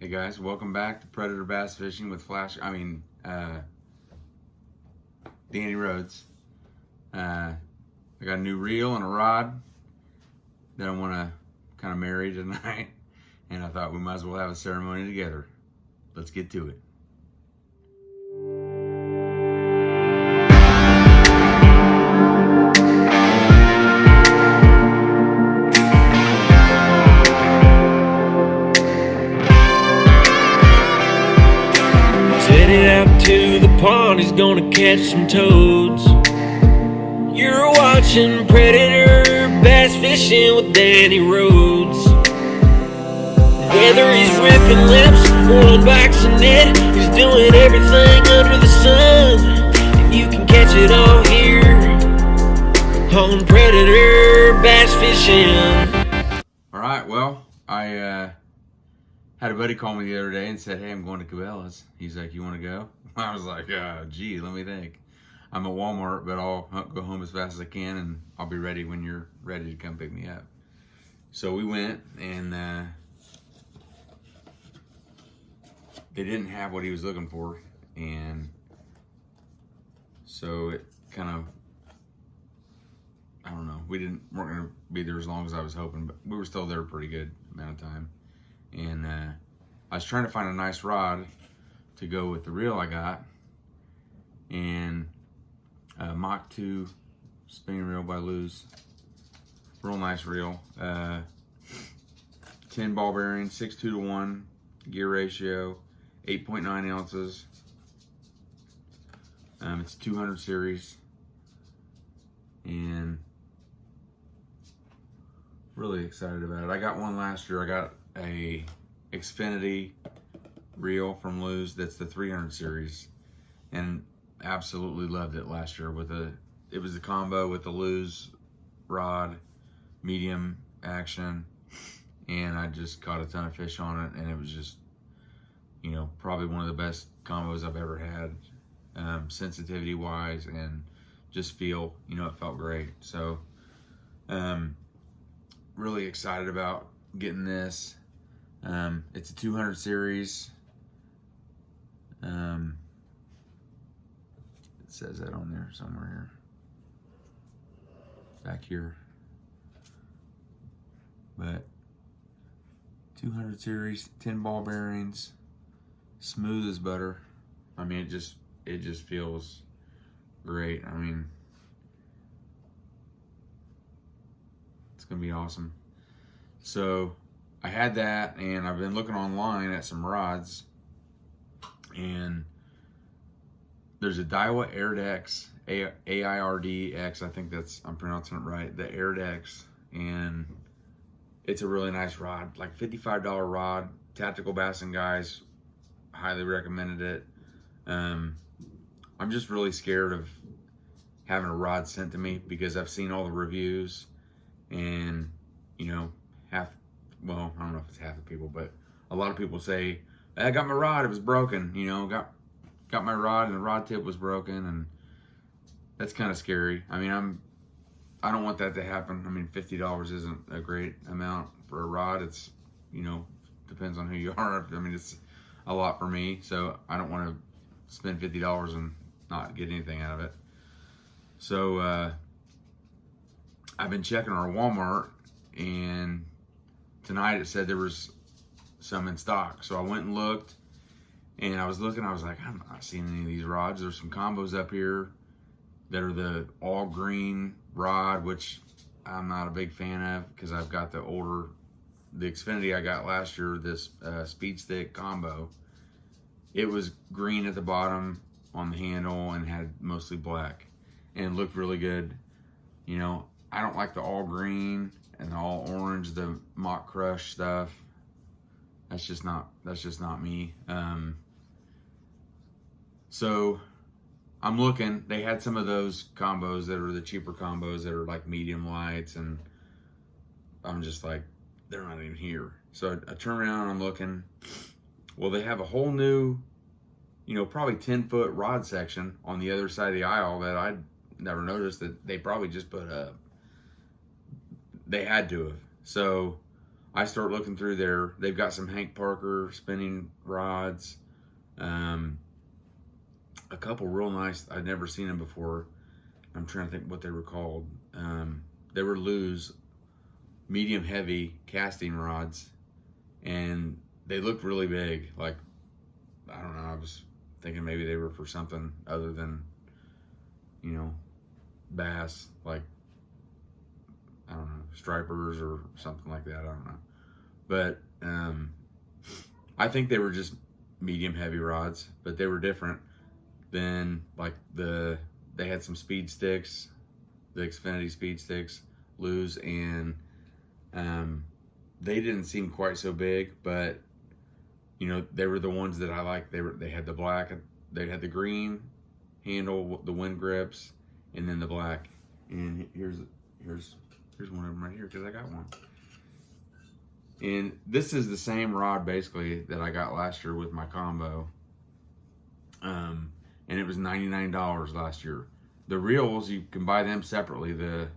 Hey guys, welcome back to Predator Bass Fishing with Danny Rhodes. I got a new reel and a rod that I want to kind of marry tonight, and I thought we might as well have a ceremony together. Let's get to it. Headed out to the pond, he's gonna catch some toads. You're watching Predator Bass Fishing with Danny Rhodes. Whether he's ripping lips or unboxing it, he's doing everything under the sun. And you can catch it all here on Predator Bass Fishing. Alright, well, I had a buddy call me the other day and said, hey, I'm going to Cabelas. He's like, you want to go? I was like, gee, let me think. I'm at Walmart, but I'll go home as fast as I can, and I'll be ready when you're ready to come pick me up. So we went, and they didn't have what he was looking for, and so it kind of, I don't know, weren't going to be there as long as I was hoping, but we were still there a pretty good amount of time. And I was trying to find a nice rod to go with the reel I got, and Mach 2 spinning reel by Lews. Real nice reel. 10 ball bearing, 6:2-to-1 gear ratio, 8.9 ounces. It's 200 series, and really excited about it. I got one last year. I got a Xfinity reel from Lews that's the 300 series, and absolutely loved it last year. It was the combo with the Lews rod, medium action, and I just caught a ton of fish on it, and it was just, probably one of the best combos I've ever had, sensitivity wise, and just feel, it felt great. So really excited about getting this. It's a 200 series. It says that on there somewhere here. Back here. But 200 series, 10 ball bearings, smooth as butter. I mean, it just feels great. I mean, it's gonna be awesome. So I had that, and I've been looking online at some rods, and there's a Daiwa Airdex, AIRDX, I think I'm pronouncing it right, the Airdex, and it's a really nice rod, like $55 rod. Tactical Bassing guys highly recommended it. I'm just really scared of having a rod sent to me because I've seen all the reviews, and well, I don't know if it's half the people, but a lot of people say, I got my rod, it was broken, got my rod and the rod tip was broken, and that's kind of scary. I mean, I don't want that to happen. I mean, $50 isn't a great amount for a rod. It's, depends on who you are. I mean, it's a lot for me, so I don't want to spend $50 and not get anything out of it. So I've been checking our Walmart, and tonight it said there was some in stock. So I went and looked, and I was like, I'm not seeing any of these rods. There's some combos up here that are the all green rod, which I'm not a big fan of because I've got the Xfinity I got last year, this speed stick combo. It was green at the bottom on the handle and had mostly black and looked really good. I don't like the all green and the all orange, the Mock Crush stuff. That's just not me. So I'm looking. They had some of those combos that are the cheaper combos that are like medium lights, and I'm just like, they're not even here. So I turn around and I'm looking. Well, they have a whole new, probably 10-foot rod section on the other side of the aisle that I'd never noticed that they probably just put up. They had to have. So I start looking through there. They've got some Hank Parker spinning rods. A couple real nice, I'd never seen them before. I'm trying to think what they were called. They were Lews medium heavy casting rods, and they looked really big. Like, I don't know, I was thinking maybe they were for something other than, you know, bass, like, I don't know, stripers or something like that. I don't know. But I think they were just medium heavy rods, but they were different than like they had some speed sticks, the Xfinity speed sticks, Lews, and they didn't seem quite so big, but you know, they were the ones that I liked. They had the black, they had the green handle, the wind grips, and then the black. And here's one of them right here, because I got one. And this is the same rod basically that I got last year with my combo. And it was $99 last year. The reels, you can buy them separately. The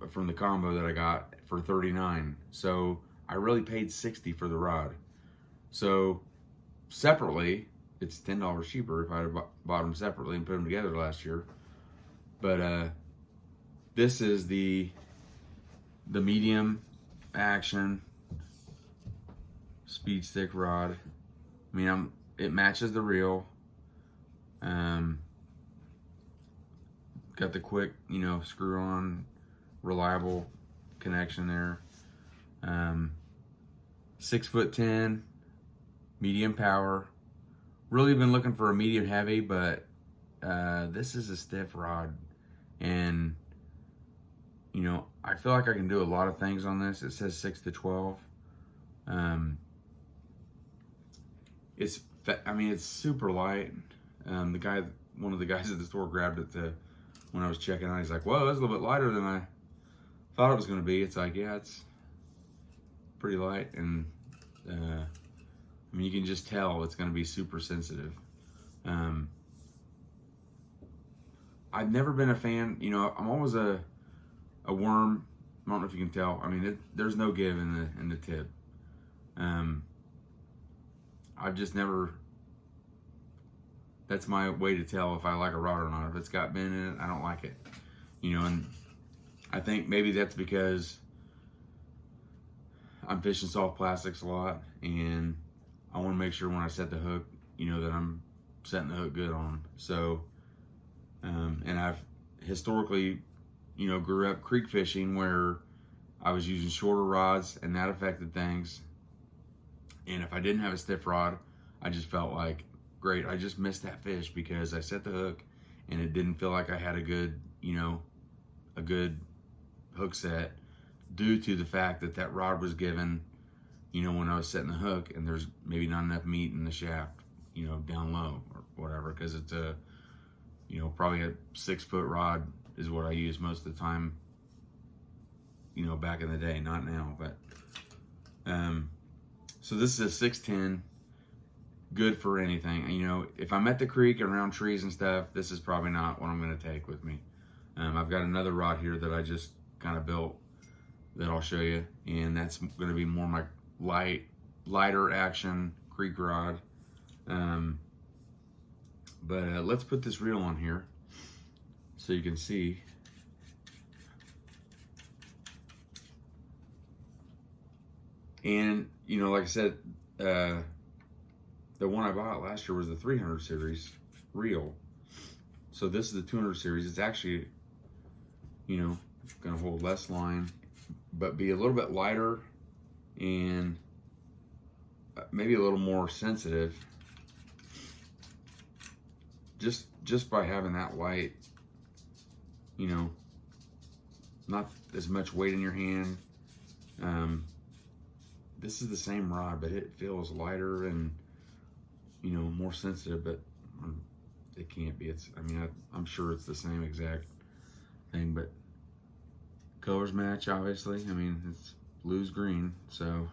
from the combo that I got for $39. So I really paid $60 for the rod. So separately, it's $10 cheaper if I had bought them separately and put them together last year. But this is the medium action speed stick rod. I mean, it matches the reel. Got the quick, you know, screw on, reliable connection there. 6'10", medium power. Really been looking for a medium heavy, but this is a stiff rod, and you know, I feel like I can do a lot of things on this. It says 6 to 12. I mean, it's super light. One of the guys at the store grabbed it when I was checking out. He's like, "Whoa, that's a little bit lighter than I thought it was going to be." It's like, yeah, it's pretty light, and I mean, you can just tell it's going to be super sensitive. I've never been a fan. You know, I'm always a worm. I don't know if you can tell. I mean, there's no give in the tip. I've just never. That's my way to tell if I like a rod or not. If it's got bend in it, I don't like it. You know, and I think maybe that's because I'm fishing soft plastics a lot, and I want to make sure when I set the hook, you know, that I'm setting the hook good on them. So, and I've historically, you know, grew up creek fishing where I was using shorter rods, and that affected things. And if I didn't have a stiff rod, I just felt like, great, I just missed that fish because I set the hook and it didn't feel like I had a good, you know, a good hook set due to the fact that rod was given, you know, when I was setting the hook, and there's maybe not enough meat in the shaft, you know, down low or whatever, because it's a, you know, probably a 6-foot rod is what I use most of the time, you know, back in the day, not now, but so this is a 6'10", good for anything. You know, if I'm at the creek and around trees and stuff, this is probably not what I'm going to take with me. I've got another rod here that I just kind of built that I'll show you, and that's going to be more my lighter action creek rod. But let's put this reel on here so you can see. And you know, like I said, the one I bought last year was the 300 series reel. So this is the 200 series. It's actually, you know, gonna hold less line, but be a little bit lighter and maybe a little more sensitive. Just by having that light, you know, not as much weight in your hand. This is the same rod, but it feels lighter and, you know, more sensitive, but it can't be. I mean, I'm sure it's the same exact thing, but colors match, obviously. I mean, it's Lews green, so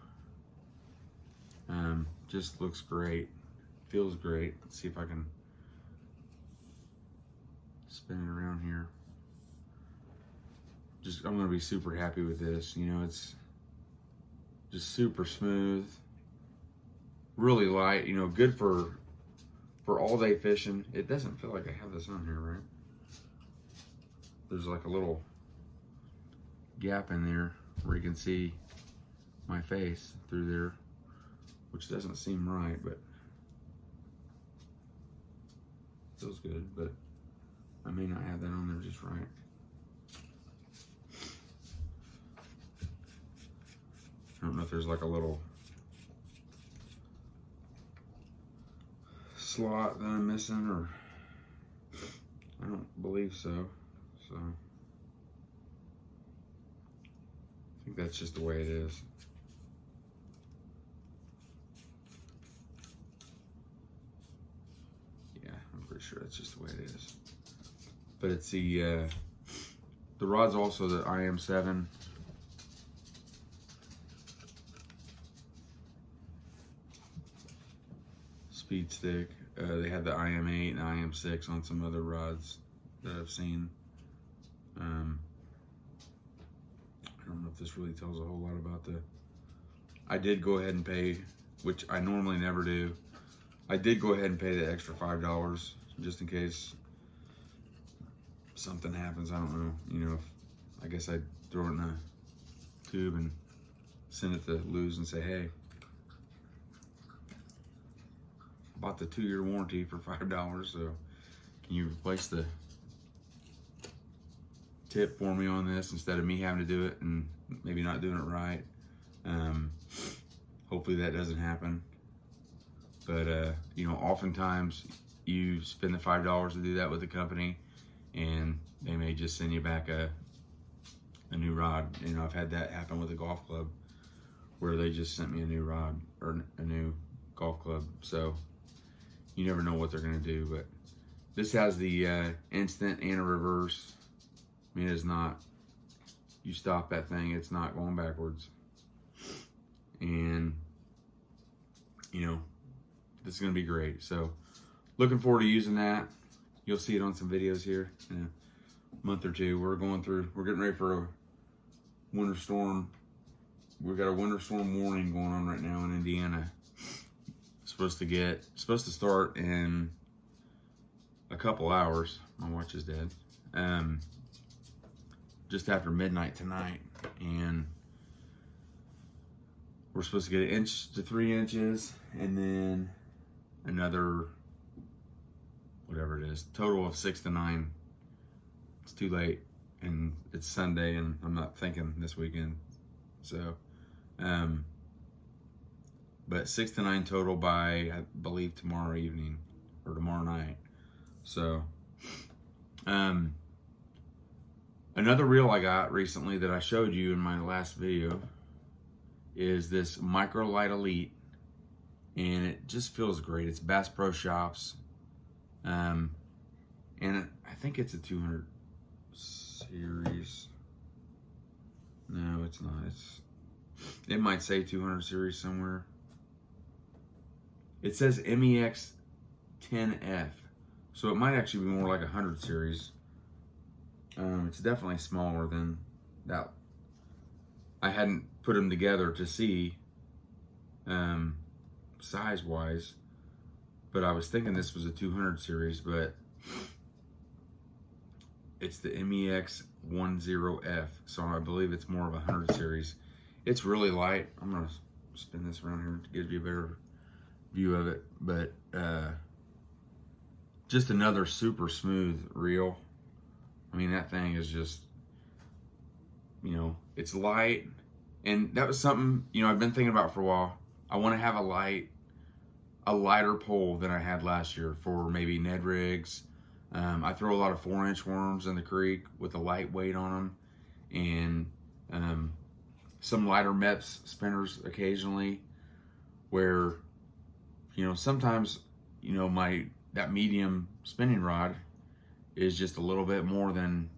just looks great, feels great. Let's see if I can spin it around here. I'm gonna be super happy with this. You know, it's just super smooth, really light. You know, good for all day fishing. It doesn't feel like I have this on here, right? There's like a little gap in there where you can see my face through there, which doesn't seem right, but feels good. But I may not have that on there just right. I don't know if there's like a little slot that I'm missing, or I don't believe so. So I think that's just the way it is. Yeah, I'm pretty sure that's just the way it is. But it's the rod's also the IM7. Speed stick. They have the IM8 and IM6 on some other rods that I've seen. I don't know if this really tells a whole lot about I did go ahead and pay, which I normally never do. I did go ahead and pay the extra $5 just in case something happens. I don't know. You know, I guess I'd throw it in a tube and send it to Lews and say, hey, bought the 2-year warranty for $5, so can you replace the tip for me on this instead of me having to do it and maybe not doing it right. Hopefully that doesn't happen. But you know, oftentimes you spend the $5 to do that with the company, and they may just send you back a new rod. You know, I've had that happen with a golf club where they just sent me a new rod or a new golf club. So you never know what they're gonna do. But this has the instant and a reverse. I mean, it's not, you stop that thing, it's not going backwards. And, you know, this is gonna be great. So, looking forward to using that. You'll see it on some videos here in a month or two. We're getting ready for a winter storm. We've got a winter storm warning going on right now in Indiana. Supposed to start in a couple hours. My watch is dead. Just after midnight tonight, and we're supposed to get 1 inch to 3 inches, and then another, whatever it is, total of 6 to 9. It's too late, and it's Sunday, and I'm not thinking this weekend. So, but 6 to 9 total by, I believe, tomorrow evening or tomorrow night. So, another reel I got recently that I showed you in my last video is this Lite Elite, and it just feels great. It's Bass Pro Shops, and I think it's a 200 series. No, it's not. It might say 200 series somewhere. It says MEX 10F, so it might actually be more like 100 series. It's definitely smaller than that. I hadn't put them together to see size-wise, but I was thinking this was a 200 series, but it's the MEX 10F, so I believe it's more of a 100 series. It's really light. I'm gonna spin this around here to give you a better view of it, but just another super smooth reel. I mean, that thing is just, you know, it's light. And that was something, you know, I've been thinking about for a while. I want to have a lighter pole than I had last year for maybe Ned rigs. I throw a lot of 4-inch worms in the creek with a light weight on them, and some lighter MEPS spinners occasionally, where, you know, sometimes, you know, that medium spinning rod is just a little bit more than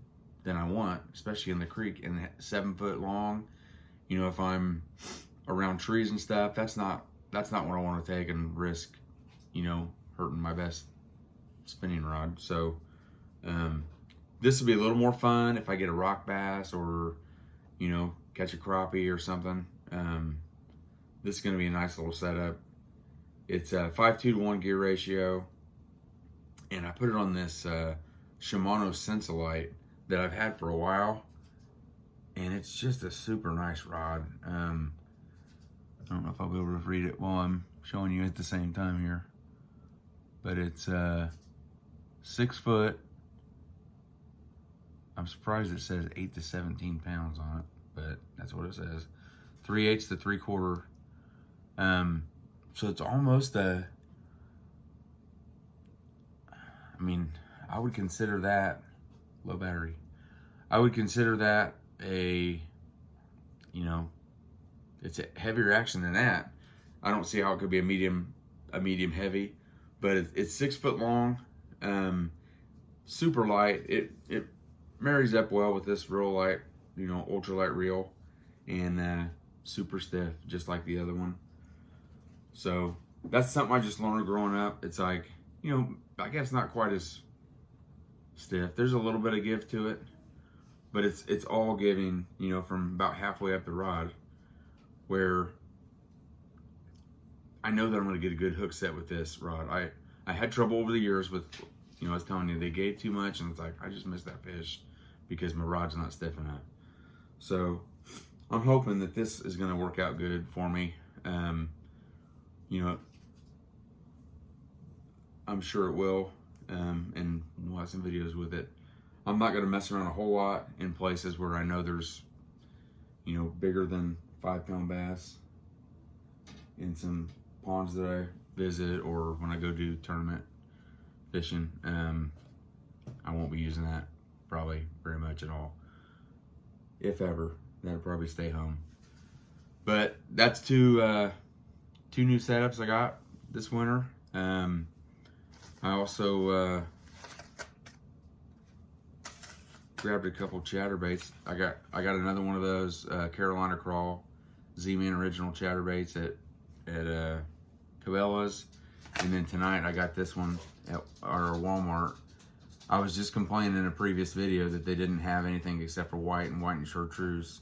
I want, especially in the creek, and 7 foot long. You know, if I'm around trees and stuff, that's not what I want to take and risk, you know, hurting my best spinning rod. So, been this would be a little more fun if I get a rock bass or, you know, catch a crappie or something. This is going to be a nice little setup. It's a 5:2-to-1 gear ratio, and I put it on this Shimano Sensolite that I've had for a while, and it's just a super nice rod. I don't know if I'll be able to read it while I'm showing you at the same time here, but it's 6 foot. I'm surprised it says 8 to 17 pounds on it, but that's what it says. 3/8 to 3/4. So it's almost a, I mean, I would consider that, low battery, I would consider that a, you know, it's a heavier action than that. I don't see how it could be a medium heavy, but it's 6 foot long, super light. It marries up well with this Reel Lite, you know, ultralight reel, and super stiff, just like the other one. So that's something I just learned growing up. It's like, you know, I guess not quite as stiff. There's a little bit of give to it, but it's all giving, you know, from about halfway up the rod, where I know that I'm going to get a good hook set with this rod. I had trouble over the years with, you know, I was telling you, they gave too much, and it's like, I just missed that fish because my rod's not stiff enough. So I'm hoping that this is going to work out good for me. You know, I'm sure it will, and we'll have some videos with it. I'm not going to mess around a whole lot in places where I know there's, you know, bigger than 5-pound bass in some ponds that I visit, or when I go do tournament fishing. I won't be using that probably very much at all, if ever. That'll probably stay home. But that's two new setups I got this winter. I also grabbed a couple chatterbaits. I got another one of those Carolina Crawl Z-Man original chatterbaits at Cabelas, and then tonight I got this one at our Walmart. I was just complaining in a previous video that they didn't have anything except for white and chartreuse,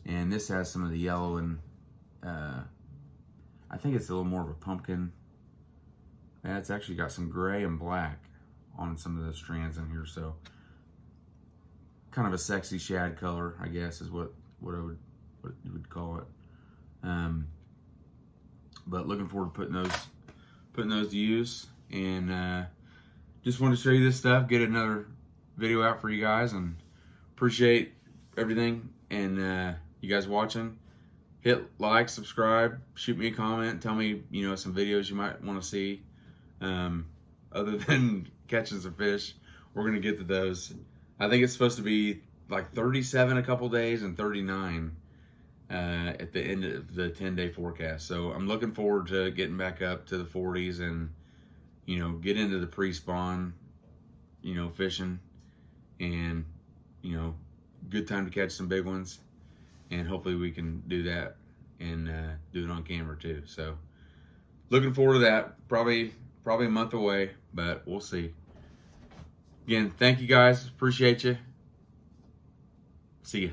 and this has some of the yellow, and I think it's a little more of a pumpkin. Yeah, it's actually got some gray and black on some of the strands in here, so kind of a sexy shad color, I guess, is what you would call it. But looking forward to putting those to use, and just wanted to show you this stuff, get another video out for you guys, and appreciate everything, and you guys watching. Hit like, subscribe, shoot me a comment, tell me, you know, some videos you might want to see. Other than catching some fish, we're gonna get to those. I think it's supposed to be like 37 a couple days and 39 at the end of the 10-day forecast. So I'm looking forward to getting back up to the 40s and, you know, get into the pre-spawn, you know, fishing, and, you know, good time to catch some big ones, and hopefully we can do that and do it on camera too. So looking forward to that. Probably a month away, but we'll see. Again, thank you guys. Appreciate you. See ya.